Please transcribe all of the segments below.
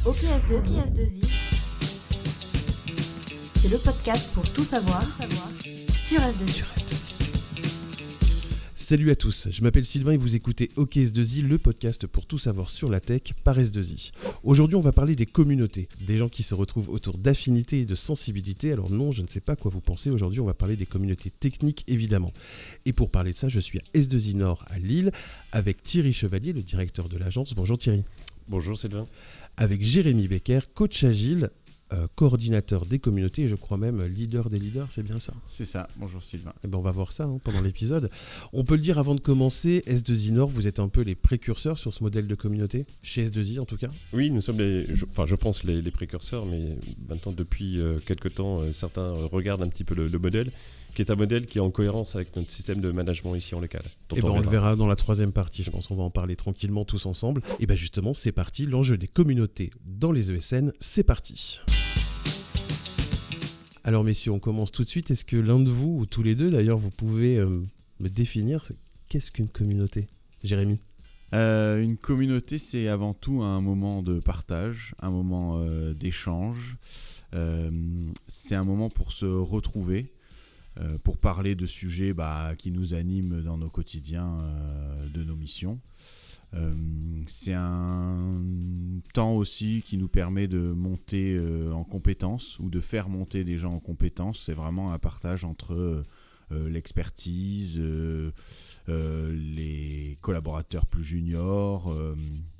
OKS2I, c'est le podcast pour tout savoir sur S2I. Salut à tous, je m'appelle Sylvain et vous écoutez OKS2I, le podcast pour tout savoir sur la tech par S2I. Aujourd'hui, on va parler des communautés, des gens qui se retrouvent autour d'affinités et de sensibilités. Alors non, je ne sais pas quoi vous pensez. Aujourd'hui, on va parler des communautés techniques, évidemment. Et pour parler de ça, je suis à S2I Nord à Lille avec Thierry Chevalier, le directeur de l'agence. Bonjour Thierry. Bonjour Sylvain. Avec Jérémy Becker, coach agile, coordinateur des communautés et je crois même leader des leaders, c'est bien ça ? C'est ça, bonjour Sylvain. Eh ben on va voir ça pendant l'épisode. On peut le dire avant de commencer, S2I Nord, vous êtes un peu les précurseurs sur ce modèle de communauté, chez S2I en tout cas ? Oui, nous sommes je pense les précurseurs, mais maintenant depuis quelques temps, certains regardent un petit peu le modèle, qui est un modèle qui est en cohérence avec notre système de management ici en local. Et on le verra dans la troisième partie, je pense, on va en parler tranquillement tous ensemble. Et bien justement, c'est parti, l'enjeu des communautés dans les ESN, c'est parti. Alors messieurs, on commence tout de suite. Est-ce que l'un de vous, ou tous les deux d'ailleurs, vous pouvez me définir qu'est-ce qu'une communauté ? Jérémy ? Une communauté, c'est avant tout un moment de partage, un moment d'échange. C'est un moment pour se retrouver, pour parler de sujets qui nous animent dans nos quotidiens, de nos missions. C'est un temps aussi qui nous permet de monter en compétences ou de faire monter des gens en compétences. C'est vraiment un partage entre l'expertise, les collaborateurs plus juniors,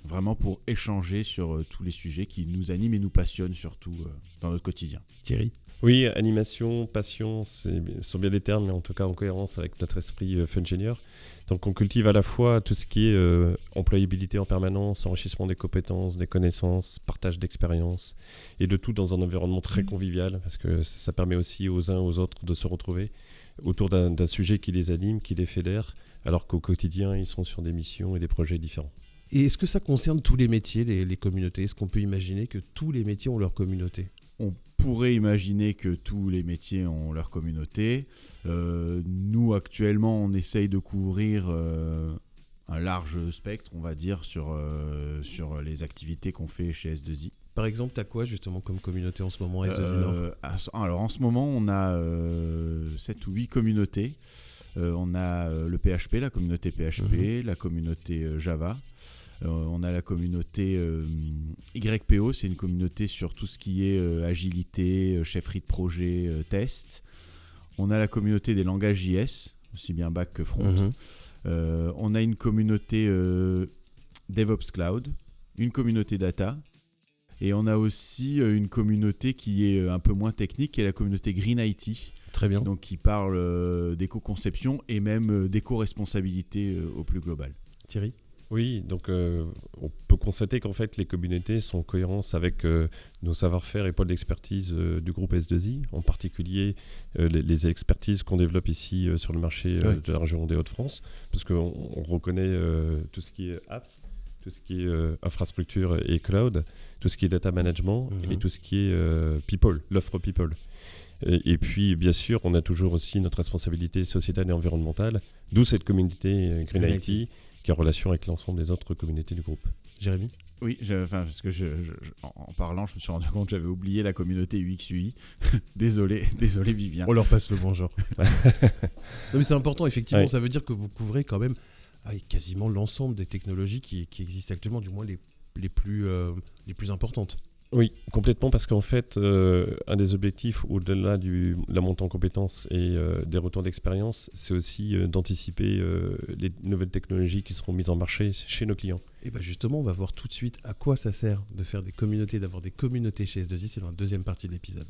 vraiment pour échanger sur tous les sujets qui nous animent et nous passionnent surtout dans notre quotidien. Thierry ? Oui, animation, passion, ce sont bien des termes, mais en tout cas en cohérence avec notre esprit Fungenieur. Donc on cultive à la fois tout ce qui est employabilité en permanence, enrichissement des compétences, des connaissances, partage d'expériences, et de tout dans un environnement très convivial, parce que ça permet aussi aux uns aux autres de se retrouver autour d'un sujet qui les anime, qui les fédère, alors qu'au quotidien, ils sont sur des missions et des projets différents. Et est-ce que ça concerne tous les métiers, les communautés ? Est-ce qu'on peut imaginer que tous les métiers ont leur communauté ? On pourrait imaginer que tous les métiers ont leur communauté. Nous, actuellement, on essaye de couvrir un large spectre, on va dire, sur les activités qu'on fait chez S2I. Par exemple, tu as quoi justement comme communauté en ce moment, S2I Nord ? Alors, en ce moment, on a 7 ou 8 communautés. On a le PHP, la communauté PHP, la communauté Java. On a la communauté YPO, c'est une communauté sur tout ce qui est agilité, chefferie de projet, test. On a la communauté des langages JS, aussi bien back que front. On a une communauté DevOps Cloud, une communauté data. Et on a aussi une communauté qui est un peu moins technique, qui est la communauté Green IT. Très bien. Donc qui parle d'éco-conception et même d'éco-responsabilité au plus global. Thierry ? Oui, donc on peut constater qu'en fait les communautés sont en cohérence avec nos savoir-faire et pôles d'expertise du groupe S2I, en particulier les expertises qu'on développe ici sur le marché de la région des Hauts-de-France, parce qu'on reconnaît tout ce qui est apps, tout ce qui est infrastructure et cloud, tout ce qui est data management et tout ce qui est people, l'offre people. Et puis, bien sûr, on a toujours aussi notre responsabilité sociétale et environnementale, d'où cette communauté Green IT, qui est en relation avec l'ensemble des autres communautés du groupe. Jérémy ? Oui, parce que en parlant, je me suis rendu compte que j'avais oublié la communauté UX/UI. désolé Vivien. On leur passe le bonjour. Non, mais c'est important, effectivement, ça veut dire que vous couvrez quand même quasiment l'ensemble des technologies qui existent actuellement, du moins les plus importantes. Oui, complètement, parce qu'en fait, un des objectifs au-delà de la montée en compétences et des retours d'expérience, c'est aussi d'anticiper les nouvelles technologies qui seront mises en marché chez nos clients. Et bien justement, on va voir tout de suite à quoi ça sert de faire des communautés, d'avoir des communautés chez S2I, c'est dans la deuxième partie de l'épisode.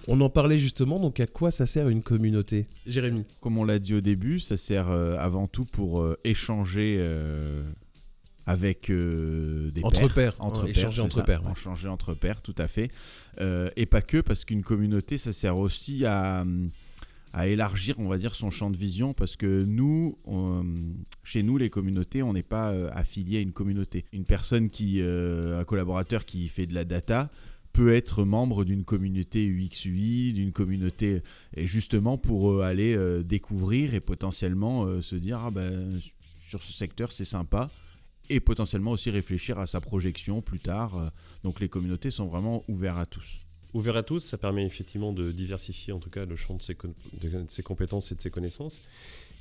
On en parlait justement, donc à quoi ça sert une communauté ? Jérémy ? Comme on l'a dit au début, ça sert avant tout pour échanger avec des pairs. Échanger entre pairs, tout à fait. Et pas que, parce qu'une communauté, ça sert aussi à élargir, on va dire, son champ de vision, parce que nous, chez nous, les communautés, on n'est pas affilié à une communauté. Une personne un collaborateur qui fait de la data peut être membre d'une communauté UX/UI, d'une communauté, et justement pour aller découvrir et potentiellement se dire sur ce secteur c'est sympa, et potentiellement aussi réfléchir à sa projection plus tard. Donc les communautés sont vraiment ouvertes à tous. Ouvert à tous, ça permet effectivement de diversifier en tout cas le champ de ses compétences et de ses connaissances.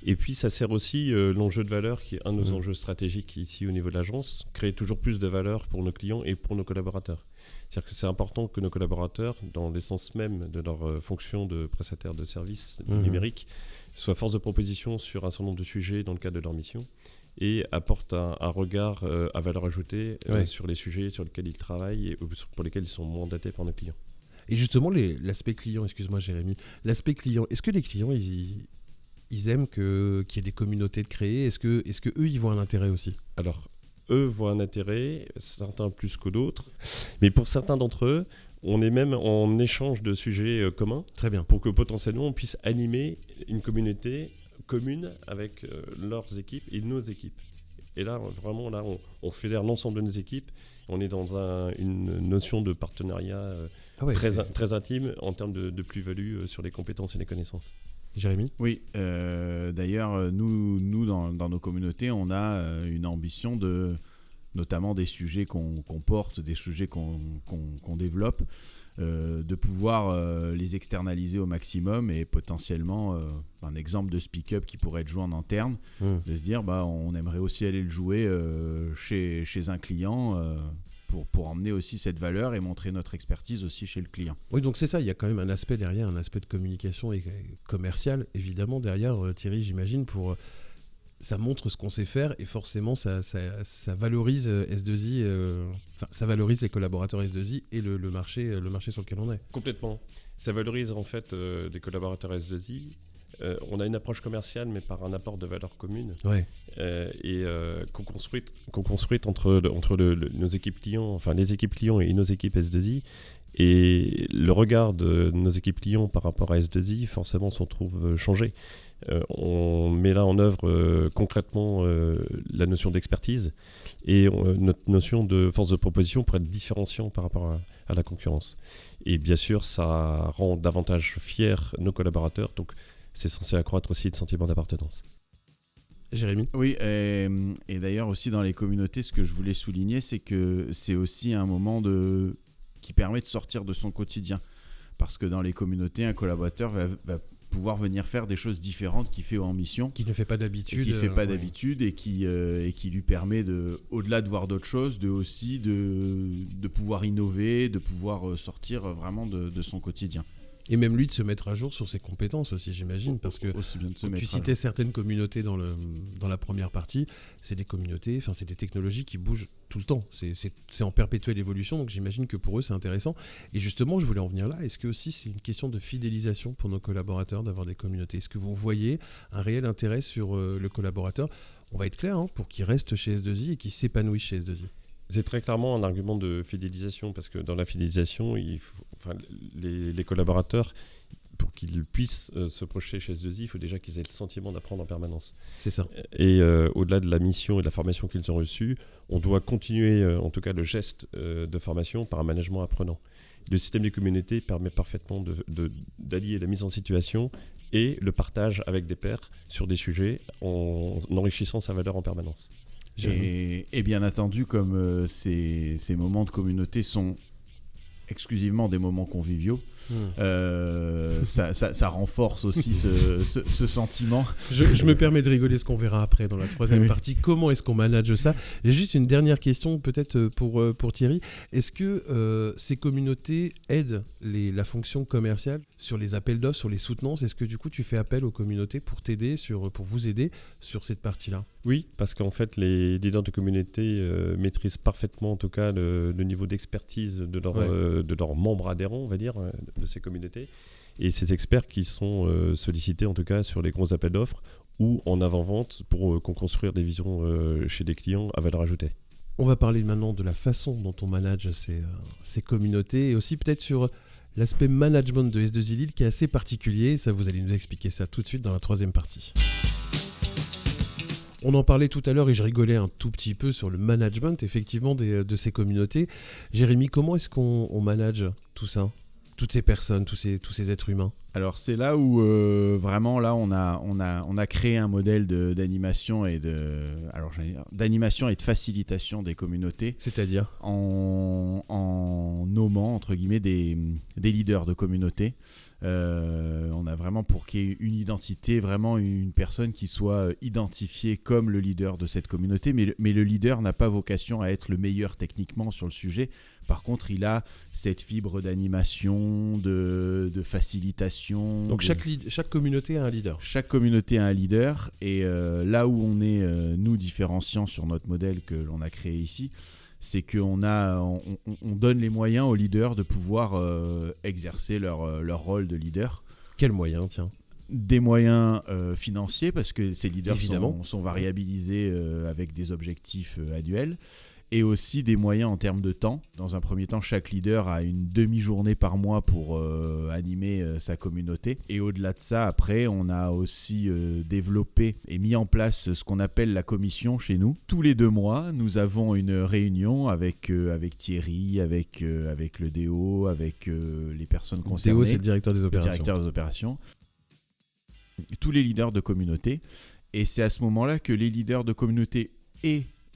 Et puis ça sert aussi l'enjeu de valeur qui est un de nos enjeux stratégiques ici au niveau de l'agence, créer toujours plus de valeur pour nos clients et pour nos collaborateurs. C'est-à-dire que c'est important que nos collaborateurs, dans l'essence même de leur fonction de prestataire de services numériques, soient force de proposition sur un certain nombre de sujets dans le cadre de leur mission et apportent un regard à valeur ajoutée sur les sujets sur lesquels ils travaillent et pour lesquels ils sont mandatés par nos clients. Et justement, l'aspect client, excuse-moi Jérémy, l'aspect client, est-ce que les clients, ils aiment qu'il y ait des communautés de créer ? Est-ce que eux, ils voient un intérêt aussi ? Alors, eux voient un intérêt, certains plus que d'autres, mais pour certains d'entre eux, on est même en échange de sujets communs. Très bien. Pour que potentiellement on puisse animer une communauté commune avec leurs équipes et nos équipes. Et là, vraiment, on fédère l'ensemble de nos équipes. On est dans une notion de partenariat très intime en termes de plus-value sur les compétences et les connaissances. Jérémy ? Oui, d'ailleurs, nous dans nos communautés, on a une ambition de, notamment des sujets qu'on porte, des sujets qu'on développe, de pouvoir les externaliser au maximum et potentiellement, un exemple de speak-up qui pourrait être joué en interne, de se dire on aimerait aussi aller le jouer chez un client pour emmener aussi cette valeur et montrer notre expertise aussi chez le client. Oui, donc c'est ça, il y a quand même un aspect derrière, un aspect de communication et commercial, évidemment, derrière, Thierry, j'imagine, ça montre ce qu'on sait faire et forcément ça valorise S2I, ça valorise les collaborateurs S2I et le marché sur lequel on est. Complètement. Ça valorise en fait les collaborateurs S2I. On a une approche commerciale mais par un apport de valeur commune qu'on construite entre nos équipes clients, enfin les équipes clients et nos équipes S2I. Et le regard de nos équipes clients par rapport à S2I forcément s'en trouve changé. On met là en œuvre concrètement la notion d'expertise et notre notion de force de proposition pour être différenciant par rapport à la concurrence. Et bien sûr, ça rend davantage fiers nos collaborateurs, donc c'est censé accroître aussi le sentiment d'appartenance. Jérémy ? Oui, et d'ailleurs aussi dans les communautés, ce que je voulais souligner, c'est que c'est aussi un moment qui permet de sortir de son quotidien. Parce que dans les communautés, un collaborateur va pouvoir venir faire des choses différentes qu'il fait en mission. Qui ne fait pas d'habitude. Et qui lui permet, au-delà de voir d'autres choses, de pouvoir innover, de pouvoir sortir vraiment de son quotidien. Et même lui de se mettre à jour sur ses compétences aussi, j'imagine, parce que tu citais certaines communautés dans la première partie, c'est des communautés, c'est des technologies qui bougent tout le temps, c'est en perpétuelle évolution, donc j'imagine que pour eux c'est intéressant. Et justement, je voulais en venir là, est-ce que aussi c'est une question de fidélisation pour nos collaborateurs d'avoir des communautés ? Est-ce que vous voyez un réel intérêt sur le collaborateur ? On va être clair, pour qu'il reste chez S2I et qu'il s'épanouisse chez S2I. C'est très clairement un argument de fidélisation parce que dans la fidélisation, les collaborateurs, pour qu'ils puissent se projeter chez S2I, il faut déjà qu'ils aient le sentiment d'apprendre en permanence. C'est ça. Et au-delà de la mission et de la formation qu'ils ont reçue, on doit continuer en tout cas le geste de formation par un management apprenant. Le système des communautés permet parfaitement d'allier la mise en situation et le partage avec des pairs sur des sujets en enrichissant sa valeur en permanence. Et bien entendu, comme ces moments de communauté sont exclusivement des moments conviviaux, ça renforce aussi ce sentiment. Je me permets de rigoler, ce qu'on verra après dans la troisième partie. Comment est-ce qu'on manage ça ? J'ai juste une dernière question peut-être pour Thierry. Est-ce que ces communautés aident la fonction commerciale sur les appels d'offres, sur les soutenances ? Est-ce que du coup tu fais appel aux communautés pour vous aider sur cette partie-là ? Oui, parce qu'en fait les leaders de communauté maîtrisent parfaitement en tout cas le niveau d'expertise de leurs membres adhérents, on va dire, de ces communautés, et ces experts qui sont sollicités en tout cas sur les gros appels d'offres ou en avant-vente pour construire des visions chez des clients à valeur ajoutée. On va parler maintenant de la façon dont on manage ces communautés et aussi peut-être sur l'aspect management de S2I Lille qui est assez particulier. Ça, vous allez nous expliquer ça tout de suite dans la troisième partie. On en parlait tout à l'heure et je rigolais un tout petit peu sur le management effectivement de ces communautés. Jérémy, comment est-ce qu'on manage tout ça ? Toutes ces personnes, tous ces êtres humains ? Alors c'est là où vraiment là on a créé un modèle d'animation d'animation et de facilitation des communautés, C'est-à-dire en nommant entre guillemets des leaders de communauté. On a vraiment pour qu'il y ait une identité, vraiment une personne qui soit identifiée comme le leader de cette communauté, mais le leader n'a pas vocation à être le meilleur techniquement sur le sujet. Par contre, il a cette fibre d'animation, de facilitation. Donc chaque communauté a un leader. Chaque communauté a un leader, et là où on est, nous, différenciants sur notre modèle que l'on a créé ici, c'est qu'on donne les moyens aux leaders de pouvoir exercer leur rôle de leader. Quels moyens, tiens? Des moyens financiers, parce que ces leaders sont variabilisés avec des objectifs annuels. Et aussi des moyens en termes de temps. Dans un premier temps, chaque leader a une demi-journée par mois pour animer sa communauté. Et au-delà de ça, après, on a aussi développé et mis en place ce qu'on appelle la commission chez nous. Tous les 2 mois, nous avons une réunion avec Thierry, avec le DO, avec les personnes concernées. DO, c'est le directeur des opérations. Le directeur des opérations. Tous les leaders de communauté. Et c'est à ce moment-là que les leaders de communauté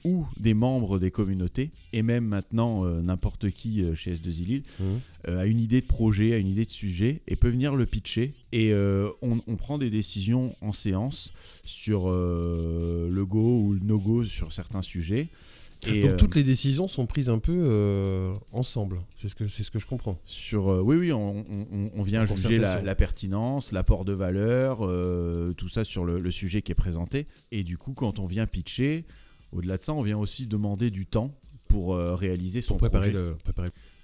ou des membres des communautés, et même maintenant n'importe qui chez S2I Lille, a une idée de projet, a une idée de sujet, et peut venir le pitcher, et on prend des décisions en séance sur le go ou le no-go sur certains sujets. Et donc toutes les décisions sont prises un peu ensemble, c'est ce que je comprends. Oui, on vient juger la pertinence, l'apport de valeur, tout ça sur le sujet qui est présenté, et du coup quand on vient pitcher, au-delà de ça, on vient aussi demander du temps pour réaliser son projet.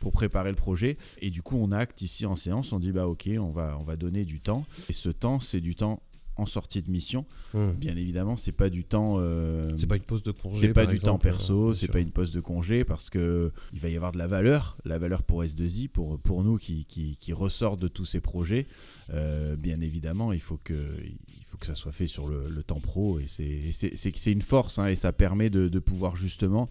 Pour préparer le projet. Et du coup, on acte ici en séance, on dit ok, on va donner du temps. Et ce temps, c'est du temps en sortie de mission. Bien évidemment, c'est pas du temps. C'est pas une pause de congé. C'est pas du temps perso, c'est pas une pause de congé, parce que il va y avoir de la valeur pour S2I, pour nous qui ressort de tous ces projets. Bien évidemment, il faut que ça soit fait sur le temps pro, et c'est une force, et ça permet de pouvoir justement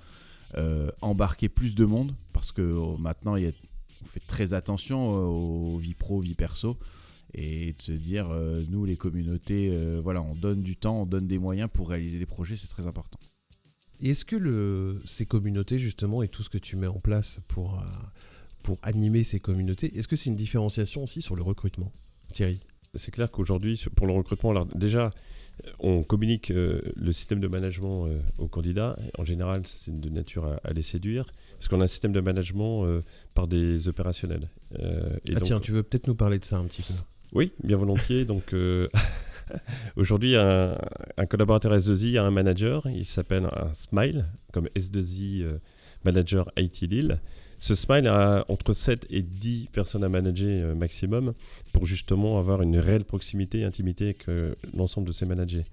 embarquer plus de monde, parce que maintenant on fait très attention aux vies pro, vie perso, et de se dire nous les communautés, on donne du temps, on donne des moyens pour réaliser des projets, c'est très important. Et est-ce que ces communautés justement et tout ce que tu mets en place pour animer ces communautés, est-ce que c'est une différenciation aussi sur le recrutement, Thierry? C'est clair qu'aujourd'hui, pour le recrutement, alors déjà, on communique le système de management aux candidats. En général, c'est de nature à les séduire, parce qu'on a un système de management par des opérationnels. Tiens, tu veux peut-être nous parler de ça un petit peu? Oui, bien volontiers. Donc, aujourd'hui, un collaborateur S2I a un manager, il s'appelle un Smile, comme S2I Manager IT Lille. Ce Smile a entre 7 et 10 personnes à manager maximum, pour justement avoir une réelle proximité et intimité avec l'ensemble de ces managers.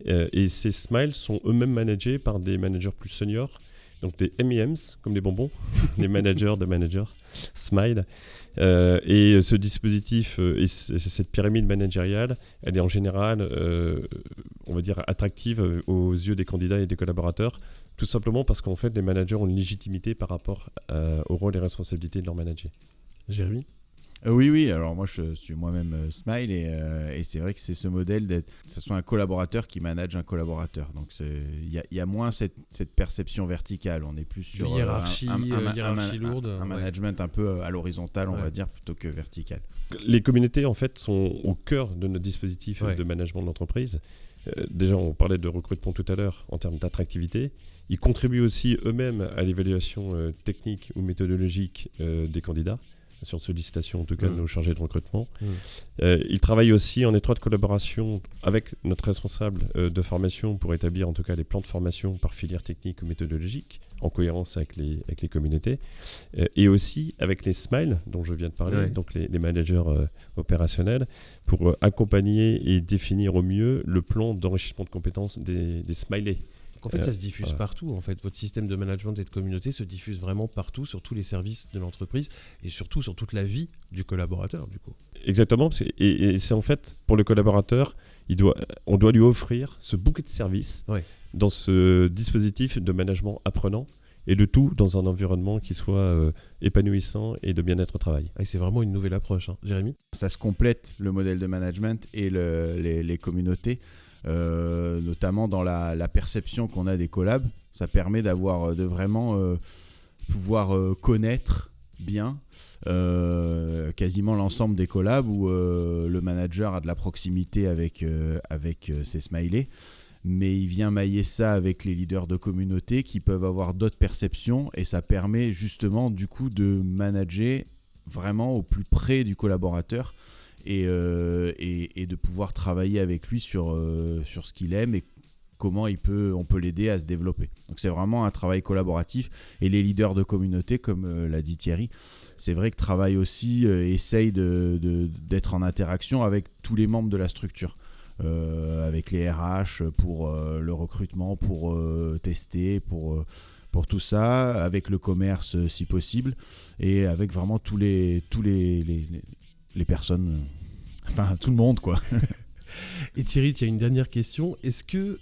Et ces Smiles sont eux-mêmes managés par des managers plus seniors, donc des MEMs, comme des bonbons, des managers de managers, Smile. Et ce dispositif et cette pyramide managériale, elle est en général, on va dire, attractive aux yeux des candidats et des collaborateurs, tout simplement parce qu'en fait, les managers ont une légitimité par rapport au rôle et responsabilités de leur manager. Jérémy ? Oui, alors moi je suis moi-même Smile, et c'est vrai que c'est ce modèle que ce soit un collaborateur qui manage un collaborateur. Donc il y a moins cette perception verticale, on est plus sur hiérarchie lourde, un management un peu à l'horizontale, on va dire, plutôt que vertical. Les communautés en fait sont au cœur de notre dispositif de management de l'entreprise. Déjà on parlait de recrutement tout à l'heure en termes d'attractivité. Ils contribuent aussi eux-mêmes à l'évaluation technique ou méthodologique des candidats, sur sollicitation en tout cas de nos chargés de recrutement. Ils travaillent aussi en étroite collaboration avec notre responsable de formation pour établir en tout cas les plans de formation par filière technique ou méthodologique en cohérence avec les communautés, et aussi avec les Smiles dont je viens de parler, donc les managers opérationnels, pour accompagner et définir au mieux le plan d'enrichissement de compétences des Smileys. En fait, ça se diffuse partout. En fait, votre système de management et de communauté se diffuse vraiment partout, sur tous les services de l'entreprise et surtout sur toute la vie du collaborateur, du coup. Exactement. Et c'est en fait, pour le collaborateur, on doit lui offrir ce bouquet de services dans ce dispositif de management apprenant et le tout dans un environnement qui soit épanouissant et de bien-être au travail. Et c'est vraiment une nouvelle approche, hein. Jérémy ? Ça se complète, le modèle de management et les communautés, notamment dans la perception qu'on a des collabs. Ça permet de vraiment pouvoir connaître bien quasiment l'ensemble des collabs où le manager a de la proximité avec ses smileys, mais il vient mailler ça avec les leaders de communauté qui peuvent avoir d'autres perceptions, et ça permet justement du coup de manager vraiment au plus près du collaborateur et de pouvoir travailler avec lui sur ce qu'il aime et comment on peut l'aider à se développer. Donc c'est vraiment un travail collaboratif, et les leaders de communauté, comme l'a dit Thierry, c'est vrai que travaillent aussi, essayent d'être en interaction avec tous les membres de la structure, avec les RH pour le recrutement, pour tester, pour tout ça, avec le commerce si possible, et avec vraiment tous les personnes, enfin tout le monde quoi. Et Thierry, il y a une dernière question. Est-ce que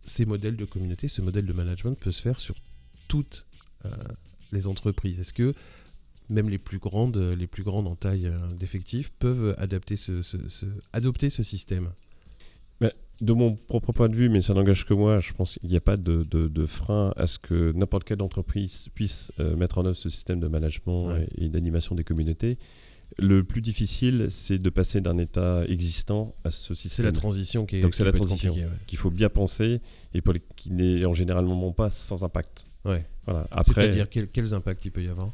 ces modèles de communauté, ce modèle de management peut se faire sur toutes les entreprises ? Est-ce que même les plus grandes en taille d'effectifs peuvent adopter ce système ? De mon propre point de vue, mais ça n'engage que moi, je pense qu'il n'y a pas de frein à ce que n'importe quelle entreprise puisse mettre en œuvre ce système de management et d'animation des communautés. Le plus difficile, c'est de passer d'un état existant à ce système. C'est la transition qui est Donc c'est la peut être transition qu'il faut bien penser, et qui n'est en généralement pas sans impact. Ouais. Voilà. Après, c'est-à-dire quels impacts il peut y avoir ?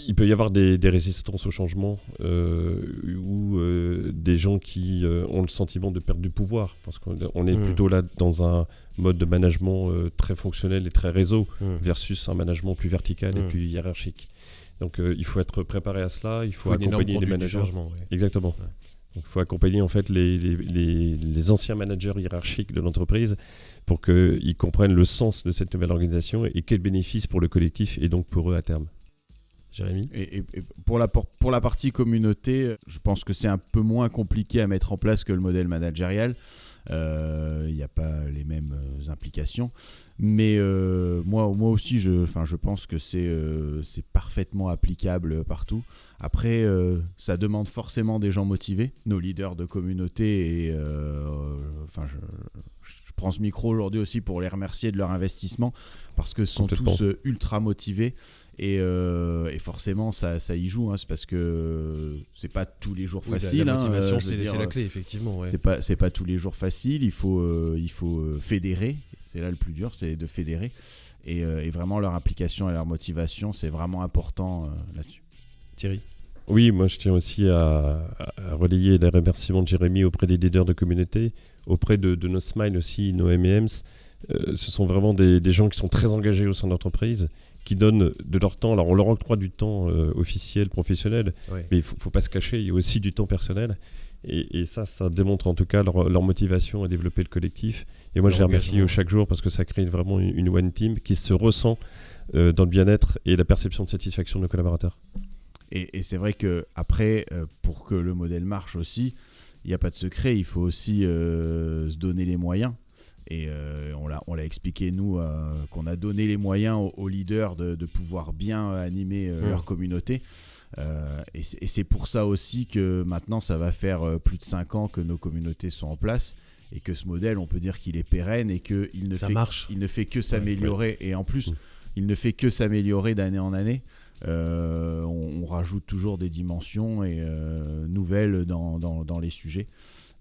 Il peut y avoir des résistances au changement ou des gens qui ont le sentiment de perdre du pouvoir, parce qu'on est plutôt là dans un mode de management très fonctionnel et très réseau versus un management plus vertical et plus hiérarchique. Donc il faut être préparé à cela, il faut accompagner les managers. Exactement. Ouais. Donc, il faut accompagner en fait les anciens managers hiérarchiques de l'entreprise pour qu'ils comprennent le sens de cette nouvelle organisation et quels bénéfices pour le collectif et donc pour eux à terme. Jérémy ? Et pour la partie communauté, je pense que c'est un peu moins compliqué à mettre en place que le modèle managérial. Il n'y a pas les mêmes implications, mais moi aussi je pense que c'est parfaitement applicable partout. Après ça demande forcément des gens motivés, nos leaders de communauté, et je prends ce micro aujourd'hui aussi pour les remercier de leur investissement, parce que ce sont tous ultra motivés. Et forcément ça y joue, hein, c'est parce que c'est pas tous les jours facile. La motivation, c'est la clé, effectivement. Ouais. C'est pas tous les jours facile. Il faut fédérer. C'est là le plus dur, c'est de fédérer. Et vraiment leur implication et leur motivation, c'est vraiment important là-dessus. Thierry ? Oui, moi je tiens aussi à relayer les remerciements de Jérémy auprès des leaders de communauté, auprès de nos Smiles aussi, nos MEMs. Ce sont vraiment des gens qui sont très engagés au sein de l'entreprise, qui donnent de leur temps. Alors on leur octroie du temps officiel, professionnel, mais il ne faut pas se cacher, il y a aussi du temps personnel. Et ça démontre en tout cas leur motivation à développer le collectif. Et moi je les remercie chaque jour, parce que ça crée vraiment une one team qui se ressent dans le bien-être et la perception de satisfaction de nos collaborateurs. Et c'est vrai qu'après, pour que le modèle marche aussi, il n'y a pas de secret, il faut aussi se donner les moyens. Et on l'a expliqué, nous, qu'on a donné les moyens aux leaders de pouvoir bien animer leur communauté. Et c'est pour ça aussi que maintenant, ça va faire plus de 5 ans que nos communautés sont en place, et que ce modèle, on peut dire qu'il est pérenne et qu'il ne fait que s'améliorer. Et en plus, il ne fait que s'améliorer d'année en année. On rajoute toujours des dimensions et nouvelles dans les sujets.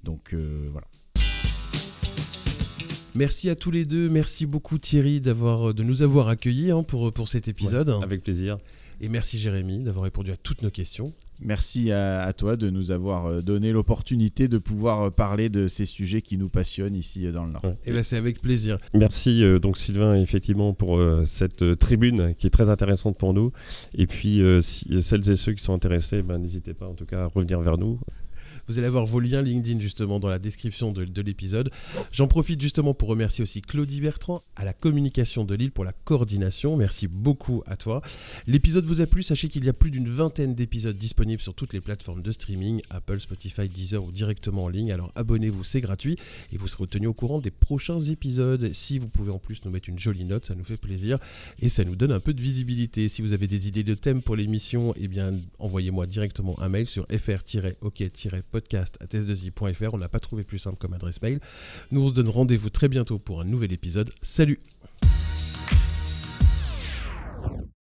Donc voilà. Merci à tous les deux, merci beaucoup Thierry de nous avoir accueillis pour cet épisode. Avec plaisir. Et merci Jérémy d'avoir répondu à toutes nos questions. Merci à toi de nous avoir donné l'opportunité de pouvoir parler de ces sujets qui nous passionnent ici dans le Nord. Et bien c'est avec plaisir. Merci donc Sylvain effectivement pour cette tribune qui est très intéressante pour nous. Et puis si celles et ceux qui sont intéressés, n'hésitez pas en tout cas à revenir vers nous. Vous allez avoir vos liens LinkedIn justement dans la description de l'épisode. J'en profite justement pour remercier aussi Claudie Bertrand à la communication de Lille pour la coordination. Merci beaucoup à toi. L'épisode vous a plu, sachez qu'il y a plus d'une vingtaine d'épisodes disponibles sur toutes les plateformes de streaming, Apple, Spotify, Deezer ou directement en ligne. Alors abonnez-vous, c'est gratuit et vous serez tenu au courant des prochains épisodes. Si vous pouvez en plus nous mettre une jolie note, ça nous fait plaisir et ça nous donne un peu de visibilité. Si vous avez des idées de thèmes pour l'émission, eh bien envoyez-moi directement un mail sur fr-ok-podcast@s2i.fr. On n'a pas trouvé plus simple comme adresse mail. Nous on se donne rendez-vous très bientôt pour un nouvel épisode. Salut!